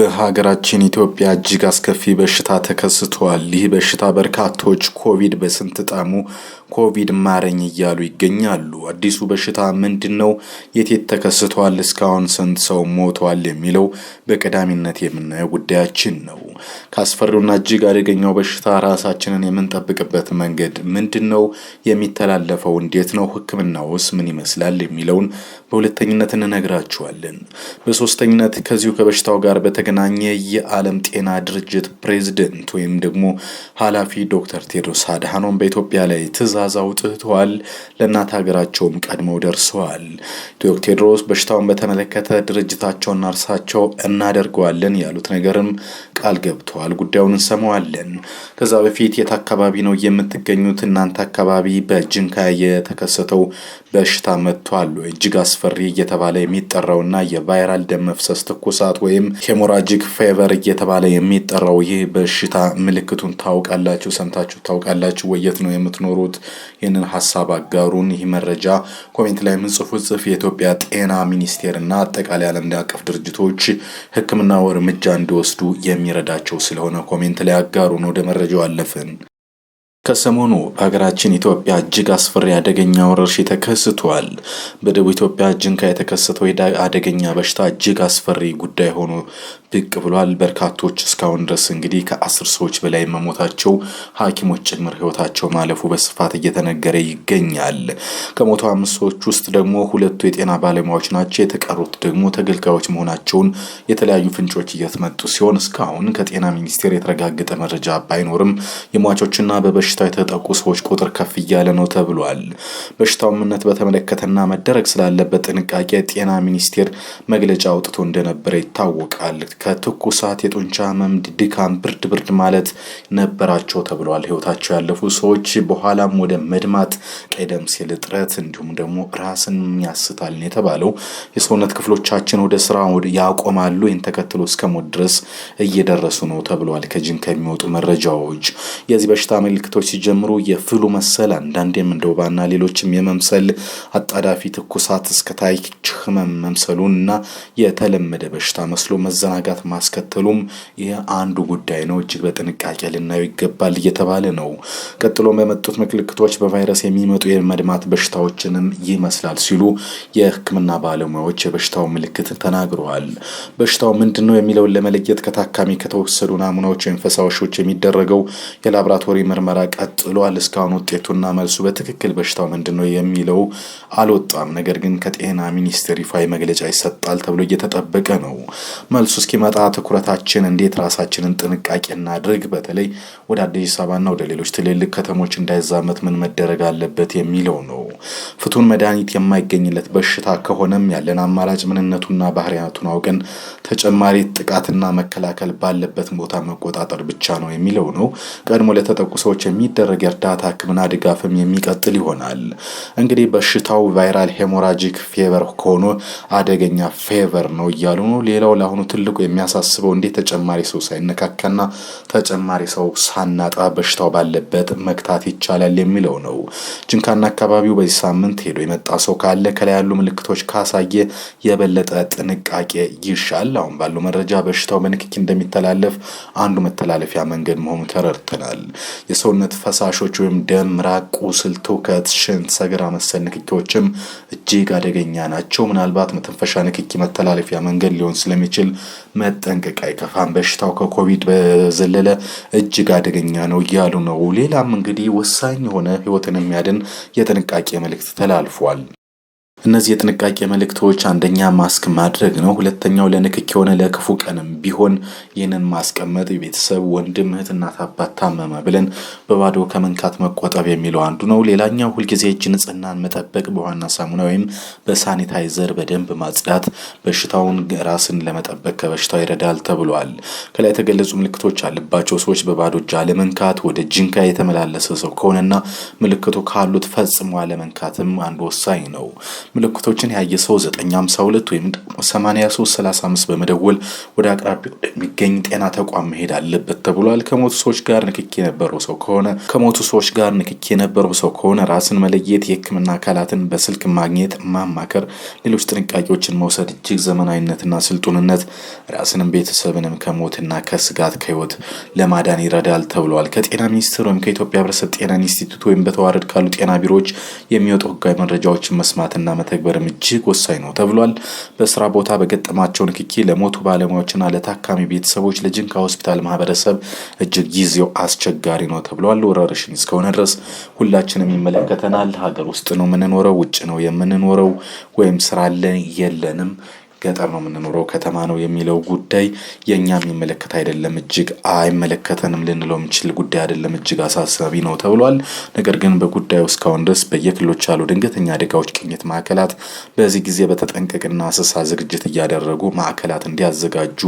በሀገራችን ኢትዮጵያ እጅግ አስከፊ በሽታ ተከስቷል። ይህ በሽታ በርካቶች ኮቪድ በስንት ጣሙ ኮቪድ ማረኝ እያሉ ይገኛሉ። አዲሱ በሽታ ምንድነው? የት ተከስቷል? እስካሁን ስንት ሰው ሞቷል? የሚለው በቀዳሚነት የምናየው ጉዳያችን ነው። ካስፈሪውና እጅግ አደገኛው በሽታ ራሳችንን የምንጠብቅበት መንገድ ምንድነው? የሚተላለፈው እንዴት ነው? ሕክምናውስ ምን ይመስላል? የሚለውን በሁለተኝነት እንነግራችኋለን። በሶስተኝነት ከዚሁ ከበሽታው ጋር በተገናኘ የዓለም ጤና ድርጅት ፕሬዝዳንት ወይም ደግሞ ኃላፊ ዶክተር ቴድሮስ አድሃኖም በኢትዮጵያ ላይ ትዕዛዝ አውጥተዋል። ለእናት ሀገራቸውም ቀድመው ደርሰዋል። ዶክተር ቴድሮስ በሽታውን በተመለከተ ድርጅታቸውና እርሳቸው እናደርገዋለን ያሉት ነገርም ቃል ገብተዋል። ጉዳዩን እንሰማዋለን። ከዛ በፊት የት አካባቢ ነው የምትገኙት? እናንተ አካባቢ በጅንካ የተከሰተው በሽታ መጥቷል? እጅግ አስፈሪ እየተባለ የሚጠራውና የቫይራል ደም መፍሰስ ትኩሳት ወይም ሄሞራጂክ ፌቨር እየተባለ የሚጠራው ይህ በሽታ ምልክቱን ታውቃላችሁ? ሰምታችሁ ታውቃላችሁ? ወየት ነው የምትኖሩት? ይህንን ሀሳብ አጋሩን። ይህ መረጃ ኮሜንት ላይ የምንጽፉት ጽፍ የኢትዮጵያ ጤና ሚኒስቴር እና አጠቃላይ ዓለም አቀፍ ድርጅቶች ሕክምናው እርምጃ እንዲወስዱ የሚረዳቸው ስለሆነ ኮሜንት ላይ አጋሩን። ወደ መረጃው አለፍን። ከሰሞኑ በሀገራችን ኢትዮጵያ እጅግ አስፈሪ አደገኛ ወረርሽኝ ተከስቷል። በደቡብ ኢትዮጵያ ጅንካ የተከሰተው አደገኛ በሽታ እጅግ አስፈሪ ጉዳይ ሆኖ ብቅ ብሏል። በርካቶች እስካሁን ድረስ እንግዲህ ከ10 ሰዎች በላይ መሞታቸው፣ ሐኪሞች ጭምር ህይወታቸው ማለፉ በስፋት እየተነገረ ይገኛል። ከሞቱ 5 ሰዎች ውስጥ ደግሞ 2 የጤና ባለሙያዎች ናቸው። የተቀሩት ደግሞ ተገልጋዮች መሆናቸውን የተለያዩ ፍንጮች እየተመጡ ሲሆን እስካሁን ከጤና ሚኒስቴር የተረጋገጠ መረጃ ባይኖርም የሟቾችና በበሽታው የተጠቁ ሰዎች ቁጥር ከፍ እያለ ነው ተብሏል። በሽታው ምንነት በተመለከተና መደረግ ስላለበት ጥንቃቄ ጤና ሚኒስቴር መግለጫ አውጥቶ እንደነበረ ይታወቃል። ከትኩሳት፣ የጡንቻ ህመም፣ ድካም፣ ብርድ ማለት ነበራቸው ተብሏል። ህይወታቸው ያለፉ ሰዎች በኋላም ወደ መድማት፣ ቀይ ደም ሴል እጥረት እንዲሁም ደግሞ ራስን ያስታል የተባለው የሰውነት ክፍሎቻችን ወደ ስራ ያቆማሉ። ይህን ተከትሎ እስከ ሞት ድረስ እየደረሱ ነው ተብሏል። ከጅንካ የሚወጡ መረጃዎች የዚህ በሽታ ምልክቶች ሲጀምሩ የፍሉ መሰል አንዳንዴም እንደውባና ሌሎችም የመምሰል አጣዳፊ ትኩሳት እስከታች ህመም መምሰሉና የተለመደ በሽታ መስሎ መዘናጋት ማስከተሉም ይህ አንዱ ጉዳይ ነው። እጅግ በጥንቃቄ ልናየው ይገባል እየተባለ ነው። ቀጥሎ በመጡት ምልክቶች በቫይረስ የሚመጡ የመድማት በሽታዎችንም ይመስላል ሲሉ የህክምና ባለሙያዎች የበሽታው ምልክት ተናግረዋል። በሽታው ምንድነው የሚለውን ለመለየት ከታካሚ ከተወሰዱ ናሙናዎች ወይም ፈሳሾች የሚደረገው የላቦራቶሪ ምርመራ ቀጥሏል። እስካሁን ውጤቱና መልሱ በትክክል በሽታው ምንድነው የሚለው አልወጣም። ነገር ግን ከጤና ሚኒስቴር ይፋዊ መግለጫ ይሰጣል ተብሎ እየተጠበቀ ነው። መልሱ እስኪመጣ ትኩረታችን እንዴት ራሳችንን ጥንቃቄ እናድርግ፣ በተለይ ወደ አዲስ አበባና ወደ ሌሎች ትልልቅ ከተሞች እንዳይዛመት ምን መደረግ አለበት የሚለው ነው። ፍቱን መድኃኒት የማይገኝለት በሽታ ከሆነም ያለን አማራጭ ምንነቱና ባህሪያቱን አውቀን ተጨማሪ ጥቃትና መከላከል ባለበት ቦታ መቆጣጠር ብቻ ነው የሚለው ነው። ቀድሞ ለተጠቁ ሰዎች የሚደረግ የእርዳታ ሕክምና ድጋፍም የሚቀጥል ይሆናል። እንግዲህ በሽታው ቫይራል ሄሞራጂክ ፌቨር ከሆነ አደገኛ ፌቨር ነው እያሉ ነው። ሌላው ለአሁኑ ትልቁ የሚያሳስበው እንዴት ተጨማሪ ሰው ሳይነካካና ተጨማሪ ሰው ሳናጣ በሽታው ባለበት መክታት ይቻላል የሚለው ነው። ጅንካና አካባቢው በዚህ ሳምንት ሄዶ የመጣ ሰው ካለ ከላይ ያሉ ምልክቶች ካሳየ የበለጠ ጥንቃቄ ይሻል። አሁን ባለው መረጃ በሽታው በንክኪ እንደሚተላለፍ አንዱ መተላለፊያ መንገድ መሆኑ ተረድተናል። የሰውነት ፈሳሾች ወይም ደም፣ ምራቅ፣ ቁስል፣ ትውከት፣ ሽንት፣ ሰገራ መሰል ንክኪዎችም እጅግ አደገኛ ናቸው። ምናልባት መተንፈሻ ንክኪ መተላለፊያ መንገድ ሊሆን ስለሚችል መጠንቀቅ አይከፋም። በሽታው ከኮቪድ በዘለለ እጅግ አደገኛ ነው እያሉ ነው። ሌላም እንግዲህ ወሳኝ የሆነ ህይወትን የሚያድን የጥንቃቄ መልእክት ተላልፏል። እነዚህ የጥንቃቄ መልእክቶች አንደኛ ማስክ ማድረግ ነው። ሁለተኛው ለንክኪ ሆነ ለክፉ ቀንም ቢሆን ይህንን ማስቀመጥ፣ የቤተሰብ ወንድም፣ እህት፣ እናት፣ አባት ታመመ ብለን በባዶ ከመንካት መቆጠብ የሚለው አንዱ ነው። ሌላኛው ሁልጊዜ እጅ ንጽህናን መጠበቅ፣ በዋና ሳሙና ወይም በሳኒታይዘር በደንብ ማጽዳት በሽታውን ራስን ለመጠበቅ ከበሽታው ይረዳል ተብሏል። ከላይ የተገለጹ ምልክቶች አለባቸው ሰዎች በባዶ እጅ አለመንካት፣ ወደ ጅንካ የተመላለሰ ሰው ከሆነና ምልክቱ ካሉት ፈጽሞ አለመንካትም አንዱ ወሳኝ ነው። ምልክቶችን ያየ ሰው 952 ወይም 8335 በመደወል ወደ አቅራቢያው የሚገኝ ጤና ተቋም መሄድ አለበት ተብሏል። ከሞቱ ሰዎች ጋር ንክኪ የነበረው ሰው ከሆነ ራስን መለየት፣ የሕክምና አካላትን በስልክ ማግኘት፣ ማማከር፣ ሌሎች ጥንቃቄዎችን መውሰድ እጅግ ዘመናዊነትና ስልጡንነት ራስንም ቤተሰብንም ከሞትና ከስጋት ከህይወት ለማዳን ይረዳል ተብሏል። ከጤና ሚኒስቴር ወይም ከኢትዮጵያ ሕብረተሰብ ጤና ኢንስቲትዩት ወይም በተዋረድ ካሉ ጤና ቢሮዎች የሚወጡ ህጋዊ መረጃዎችን መስማትና መተግበርም እጅግ ወሳኝ ነው ተብሏል። በስራ ቦታ በገጠማቸው ንክኪ ለሞቱ ባለሙያዎችና ለታካሚ ቤተሰቦች ለጅንካ ሆስፒታል ማህበረሰብ እጅግ ጊዜው አስቸጋሪ ነው ተብሏል። ወረርሽኝ እስከሆነ ድረስ ሁላችንም ይመለከተናል። ሀገር ውስጥ ነው የምንኖረው፣ ውጭ ነው የምንኖረው፣ ወይም ስራ አለን የለንም፣ ገጠር ነው የምንኖረው ከተማ ነው የሚለው ጉዳይ የኛ የሚመለከት አይደለም፣ እጅግ አይመለከተንም ልንለው የምንችል ጉዳይ አይደለም፣ እጅግ አሳሳቢ ነው ተብሏል። ነገር ግን በጉዳዩ እስካሁን ድረስ በየክልሎች ያሉ ድንገተኛ አደጋዎች ቅኝት ማዕከላት በዚህ ጊዜ በተጠንቀቅና አሰሳ ዝግጅት እያደረጉ ማዕከላት እንዲያዘጋጁ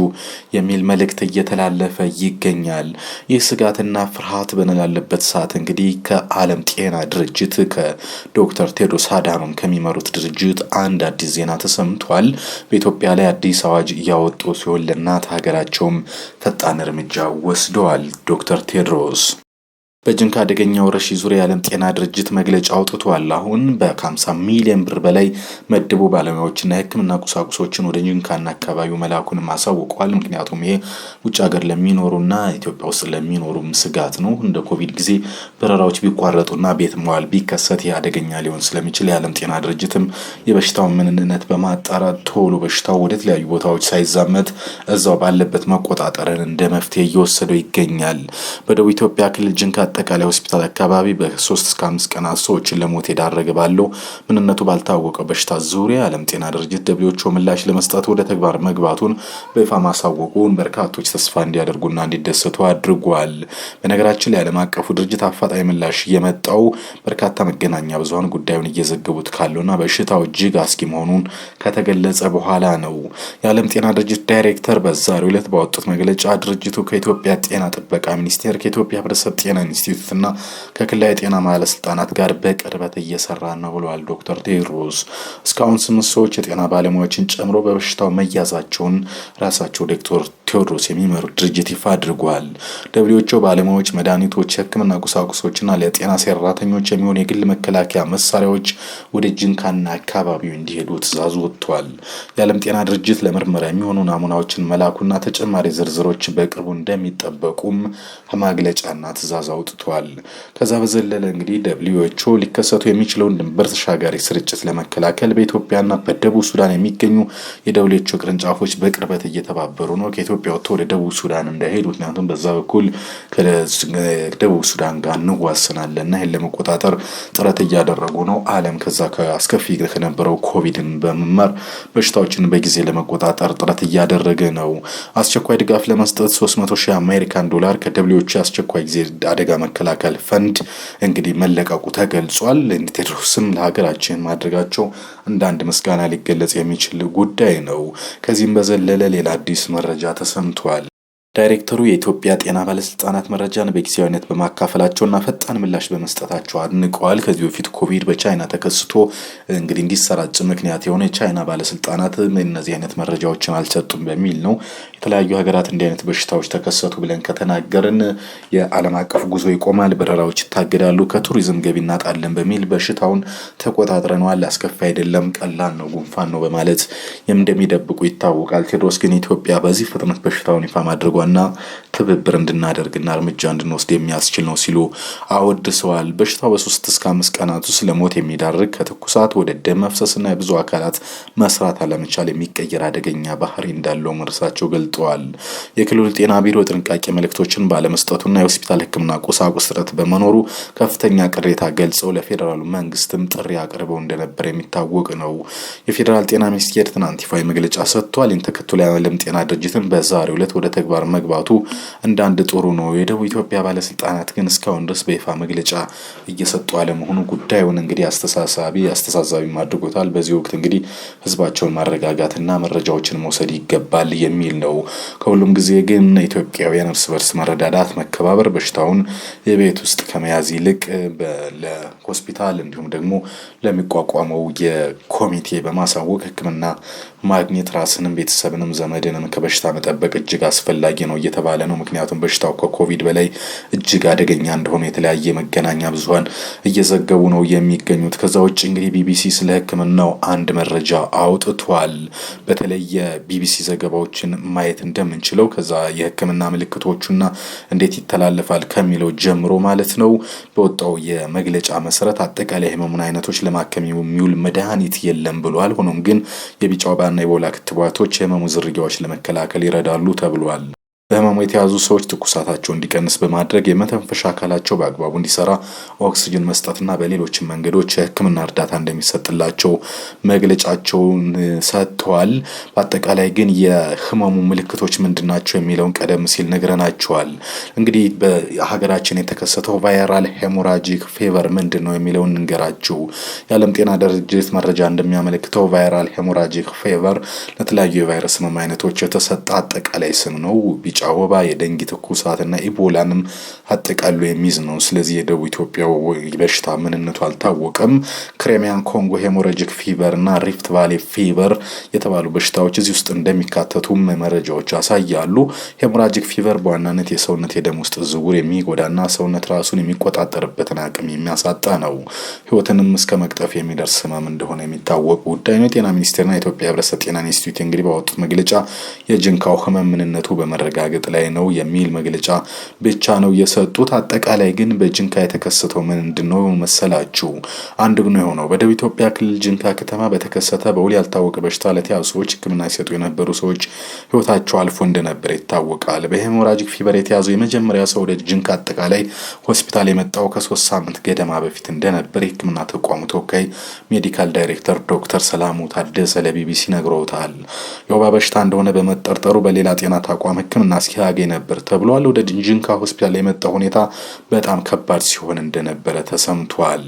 የሚል መልእክት እየተላለፈ ይገኛል። ይህ ስጋትና ፍርሃት በነላለበት ሰዓት እንግዲህ ከዓለም ጤና ድርጅት ከዶክተር ቴድሮስ አድሃኖም ከሚመሩት ድርጅት አንድ አዲስ ዜና ተሰምቷል። በኢትዮጵያ ላይ አዲስ አዋጅ እያወጡ ሲሆን ለእናት ሀገራቸውም ፈጣን እርምጃ ወስደዋል። ዶክተር ቴድሮስ በጅንካ አደገኛ ወረርሽኝ ዙሪያ የዓለም ጤና ድርጅት መግለጫ አውጥቷል። አሁን በ50 ሚሊዮን ብር በላይ መድቦ ባለሙያዎችና የሕክምና ቁሳቁሶችን ወደ ጅንካና አካባቢው መላኩንም አሳውቀዋል። ምክንያቱም ይሄ ውጭ ሀገር ለሚኖሩና ኢትዮጵያ ውስጥ ለሚኖሩም ስጋት ነው። እንደ ኮቪድ ጊዜ በረራዎች ቢቋረጡና ቤት መዋል ቢከሰት ይህ አደገኛ ሊሆን ስለሚችል የዓለም ጤና ድርጅትም የበሽታውን ምንነት በማጣራት ቶሎ በሽታው ወደ ተለያዩ ቦታዎች ሳይዛመት እዛው ባለበት መቆጣጠርን እንደ መፍትሄ እየወሰደው ይገኛል። በደቡብ ኢትዮጵያ ክልል ጅንካ አጠቃላይ ሆስፒታል አካባቢ በ3 እስከ 5 ቀናት ሰዎችን ለሞት የዳረገ ባለው ምንነቱ ባልታወቀው በሽታ ዙሪያ የዓለም ጤና ድርጅት ደብሊውኤችኦ ምላሽ ለመስጠት ወደ ተግባር መግባቱን በይፋ ማሳወቁን በርካቶች ተስፋ እንዲያደርጉና እንዲደሰቱ አድርጓል። በነገራችን ላይ የዓለም አቀፉ ድርጅት አፋጣኝ ምላሽ የመጣው በርካታ መገናኛ ብዙሃን ጉዳዩን እየዘገቡት ካለውና በሽታው እጅግ አስጊ መሆኑን ከተገለጸ በኋላ ነው። የዓለም ጤና ድርጅት ዳይሬክተር በዛሬው ዕለት ባወጡት መግለጫ ድርጅቱ ከኢትዮጵያ ጤና ጥበቃ ሚኒስቴር፣ ከኢትዮጵያ ሕብረተሰብ ጤና ኢንስቲትዩትና ከክልላዊ ጤና ባለስልጣናት ጋር በቅርበት እየሰራ ነው ብለዋል ዶክተር ቴድሮስ። እስካሁን 8 ሰዎች የጤና ባለሙያዎችን ጨምሮ በበሽታው መያዛቸውን ራሳቸው ዶክተር ቴዎድሮስ የሚመሩት ድርጅት ይፋ አድርጓል። ደብሊውኤችኦ ባለሙያዎች፣ መድኃኒቶች፣ የሕክምና ቁሳቁሶችና ለጤና ሰራተኞች የሚሆኑ የግል መከላከያ መሳሪያዎች ወደ ጅንካና አካባቢው እንዲሄዱ ትዕዛዝ ወጥቷል። የዓለም ጤና ድርጅት ለምርመራ የሚሆኑ ናሙናዎችን መላኩና ተጨማሪ ዝርዝሮች በቅርቡ እንደሚጠበቁም መግለጫና ትዕዛዝ አውጥቷል። ከዛ በዘለለ እንግዲህ ደብሊውኤችኦ ሊከሰቱ የሚችለውን ድንበር ተሻጋሪ ስርጭት ለመከላከል በኢትዮጵያና በደቡብ ሱዳን የሚገኙ የደብሊውኤችኦ ቅርንጫፎች በቅርበት እየተባበሩ ነው። ከኢትዮጵያ ወጥቶ ወደ ደቡብ ሱዳን እንዳይሄድ፣ ምክንያቱም በዛ በኩል ከደቡብ ሱዳን ጋር እንዋሰናለንና ይህን ለመቆጣጠር ጥረት እያደረጉ ነው። ዓለም ከዛ ከአስከፊ ከነበረው ኮቪድን በመማር በሽታዎችን በጊዜ ለመቆጣጠር ጥረት እያደረገ ነው። አስቸኳይ ድጋፍ ለመስጠት 300 ሺህ አሜሪካን ዶላር ከደብሊውኤችኦ አስቸኳይ ጊዜ አደጋ መከላከል ፈንድ እንግዲህ መለቀቁ ተገልጿል። ቴድሮስም ለሀገራችን ማድረጋቸው እንደ አንድ ምስጋና ሊገለጽ የሚችል ጉዳይ ነው። ከዚህም በዘለለ ሌላ አዲስ መረጃ ተሰምቷል። ዳይሬክተሩ የኢትዮጵያ ጤና ባለስልጣናት መረጃን በጊዜያዊነት በማካፈላቸውና ፈጣን ምላሽ በመስጠታቸው አድንቀዋል። ከዚህ በፊት ኮቪድ በቻይና ተከስቶ እንግዲህ እንዲሰራጭ ምክንያት የሆነ የቻይና ባለስልጣናት እነዚህ አይነት መረጃዎችን አልሰጡም በሚል ነው። የተለያዩ ሀገራት እንዲህ አይነት በሽታዎች ተከሰቱ ብለን ከተናገርን የዓለም አቀፍ ጉዞ ይቆማል፣ በረራዎች ይታገዳሉ፣ ከቱሪዝም ገቢ እናጣለን በሚል በሽታውን ተቆጣጥረነዋል፣ አስከፊ አይደለም፣ ቀላል ነው፣ ጉንፋን ነው በማለት እንደሚደብቁ ይታወቃል። ቴድሮስ ግን ኢትዮጵያ በዚህ ፍጥነት በሽታውን ይፋ ማድረጓ እና ትብብር እንድናደርግና እርምጃ እንድንወስድ የሚያስችል ነው ሲሉ አወድሰዋል። በሽታው በ3 እስከ 5 ቀናት ውስጥ ለሞት የሚዳርግ ከትኩሳት ወደ ደም መፍሰስና የብዙ አካላት መስራት አለመቻል የሚቀየር አደገኛ ባህሪ እንዳለው እርሳቸው ገልጠዋል። የክልሉ ጤና ቢሮ ጥንቃቄ መልእክቶችን ባለመስጠቱና የሆስፒታል ሕክምና ቁሳቁስ እጥረት በመኖሩ ከፍተኛ ቅሬታ ገልጸው ለፌዴራሉ መንግስትም ጥሪ አቅርበው እንደነበር የሚታወቅ ነው። የፌዴራል ጤና ሚኒስቴር ትናንት ይፋዊ መግለጫ ሰጥቷል። ይህን ተከትሎ የዓለም ጤና ድርጅትን በዛሬው ዕለት ወደ ተግባር መግባቱ እንዳንድ ጥሩ ነው። የደቡብ ኢትዮጵያ ባለስልጣናት ግን እስካሁን ድረስ በይፋ መግለጫ እየሰጡ አለመሆኑ ጉዳዩን እንግዲህ አስተሳሳቢ አድርጎታል። በዚህ ወቅት እንግዲህ ህዝባቸውን ማረጋጋትና መረጃዎችን መውሰድ ይገባል የሚል ነው። ከሁሉም ጊዜ ግን ኢትዮጵያውያን እርስ በርስ መረዳዳት፣ መከባበር በሽታውን የቤት ውስጥ ከመያዝ ይልቅ ለሆስፒታል እንዲሁም ደግሞ ለሚቋቋመው የኮሚቴ በማሳወቅ ሕክምና ማግኘት ራስንም ቤተሰብንም ዘመድንም ከበሽታ መጠበቅ እጅግ አስፈላጊ ነው እየተባለ ነው። ምክንያቱም በሽታው ከኮቪድ በላይ እጅግ አደገኛ እንደሆነ የተለያየ መገናኛ ብዙሃን እየዘገቡ ነው የሚገኙት። ከዛ ውጭ እንግዲህ ቢቢሲ ስለ ሕክምናው አንድ መረጃ አውጥቷል። በተለይ የቢቢሲ ዘገባዎችን ማየት እንደምንችለው ከዛ የሕክምና ምልክቶቹና እንዴት ይተላለፋል ከሚለው ጀምሮ ማለት ነው በወጣው የመግለጫ መሰረት አጠቃላይ ህመሙን አይነቶች ለማከም የሚውል መድኃኒት የለም ብሏል። ሆኖም ግን የቢጫ ወባና የኢቦላ ክትባቶች የህመሙ ዝርያዎች ለመከላከል ይረዳሉ ተብሏል። በህመሙ የተያዙ ሰዎች ትኩሳታቸው እንዲቀንስ በማድረግ የመተንፈሻ አካላቸው በአግባቡ እንዲሰራ ኦክስጅን መስጠትና በሌሎችም መንገዶች የህክምና እርዳታ እንደሚሰጥላቸው መግለጫቸውን ሰጥተዋል። በአጠቃላይ ግን የህመሙ ምልክቶች ምንድናቸው የሚለውን ቀደም ሲል ነግረናቸዋል። እንግዲህ በሀገራችን የተከሰተው ቫይራል ሄሞራጂክ ፌቨር ምንድን ነው የሚለውን እንገራችሁ። የዓለም ጤና ድርጅት መረጃ እንደሚያመለክተው ቫይራል ሄሞራጂክ ፌቨር ለተለያዩ የቫይረስ ህመም አይነቶች የተሰጠ አጠቃላይ ስም ነው። ቢጫ ወባ፣ የደንጊ ትኩሳትና ኢቦላንም አጠቃሎ የሚይዝ ነው። ስለዚህ የደቡብ ኢትዮጵያው በሽታ ምንነቱ አልታወቀም። ክሪሚያን ኮንጎ ሄሞራጂክ ፊቨር እና ሪፍት ቫሊ ፊቨር የተባሉ በሽታዎች እዚህ ውስጥ እንደሚካተቱም መረጃዎች ያሳያሉ። ሄሞራጂክ ፊቨር በዋናነት የሰውነት የደም ውስጥ ዝውውር የሚጎዳና ሰውነት ራሱን የሚቆጣጠርበትን አቅም የሚያሳጣ ነው። ህይወትንም እስከ መቅጠፍ የሚደርስ ህመም እንደሆነ የሚታወቅ ጉዳይ ነው። የጤና ሚኒስቴርና የኢትዮጵያ ህብረተሰብ ጤና ኢንስቲትዩት እንግዲህ ባወጡት መግለጫ የጅንካው ህመም ምንነቱ በመረጋገጥ ላይ ነው የሚል መግለጫ ብቻ ነው የሰጡት። አጠቃላይ ግን በጅንካ የተከሰተው ምንድነው መሰላችሁ? አንድ ነው የሆነው በደቡብ ኢትዮጵያ ክልል ጅንካ ከተማ በተከሰተ በውል ያልታወቀ በሽታ ለተያዙ ሰዎች ህክምና ሲሰጡ የነበሩ ሰዎች ህይወታቸው አልፎ እንደነበር ይታወቃል። በሄሞራጂክ ፊቨር የተያዘው የመጀመሪያ ሰው ወደ ጅንካ አጠቃላይ ሆስፒታል የመጣው ከ3 ሳምንት ገደማ በፊት እንደነበር የህክምና ተቋሙ ተወካይ ሜዲካል ዳይሬክተር ዶክተር ሰላሙ ታደሰ ለቢቢሲ ነግረውታል። የወባ በሽታ እንደሆነ በመጠርጠሩ በሌላ ጤና ተቋም ህክምና ሲያገኝ ነበር ተብሏል። ወደ ጅንካ ሆስፒታል የመጣው ሁኔታ በጣም ከባድ ሲሆን እንደነበረ ተሰምቷል።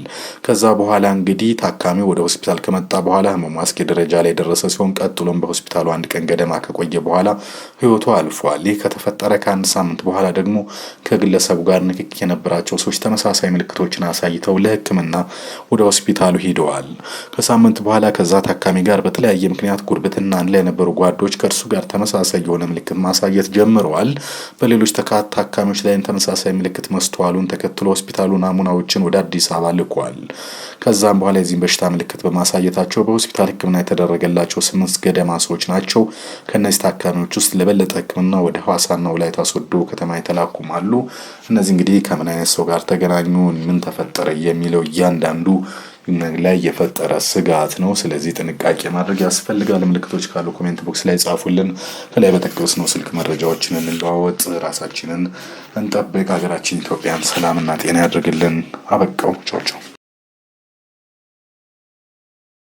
ከዛ በኋላ እንግዲህ ታካሚው ወደ ሆስፒታል ከመጣ በኋላ ህመሙ አስጊ ደረጃ ላይ ደረሰ ሲሆን ቀጥሎም በሆስፒታሉ አንድ ቀን ገደማ ከቆየ በኋላ ህይወቱ አልፏል። ይህ ከተፈጠረ ከአንድ ሳምንት በኋላ ደግሞ ከግለሰቡ ጋር ንክኪ የነበራቸው ሰዎች ተመሳሳይ ምልክቶችን አሳይተው ለህክምና ወደ ሆስፒታሉ ሂደዋል። ከሳምንት በኋላ ከዛ ታካሚ ጋር በተለያየ ምክንያት ጉርብትና ላይ የነበሩ ጓዶች ከእርሱ ጋር ተመሳሳይ የሆነ ምልክት ማሳየት ጀምረዋል። በሌሎች ታካሚዎች ላይ ተመሳሳይ ምልክት መስተዋሉን ተከትሎ ሆስፒታሉ ናሙናዎችን ወደ አዲስ አበባ ልኳል። ከዛም በኋላ የዚህን በሽታ ምልክት በማሳየታቸው በሆስፒታል ህክምና የተደረገላቸው 8 ገደማ ሰዎች ናቸው። ከነዚህ ታካሚዎች ውስጥ ለበለጠ ህክምና ወደ ሐዋሳና ወላይታ ሶዶ ከተማ የተላኩም አሉ። እነዚህ እንግዲህ ከምን አይነት ሰው ጋር ተገናኙ፣ ምን ተፈጠረ የሚለው እያንዳንዱ ላይ የፈጠረ ስጋት ነው። ስለዚህ ጥንቃቄ ማድረግ ያስፈልጋል። ምልክቶች ካሉ ኮሜንት ቦክስ ላይ ጻፉልን። ከላይ በጠቀስነው ስልክ መረጃዎችን እንለዋወጥ፣ ራሳችንን እንጠብቅ። ሀገራችን ኢትዮጵያን ሰላምና ጤና ያድርግልን። አበቃው። ቻው ቻው።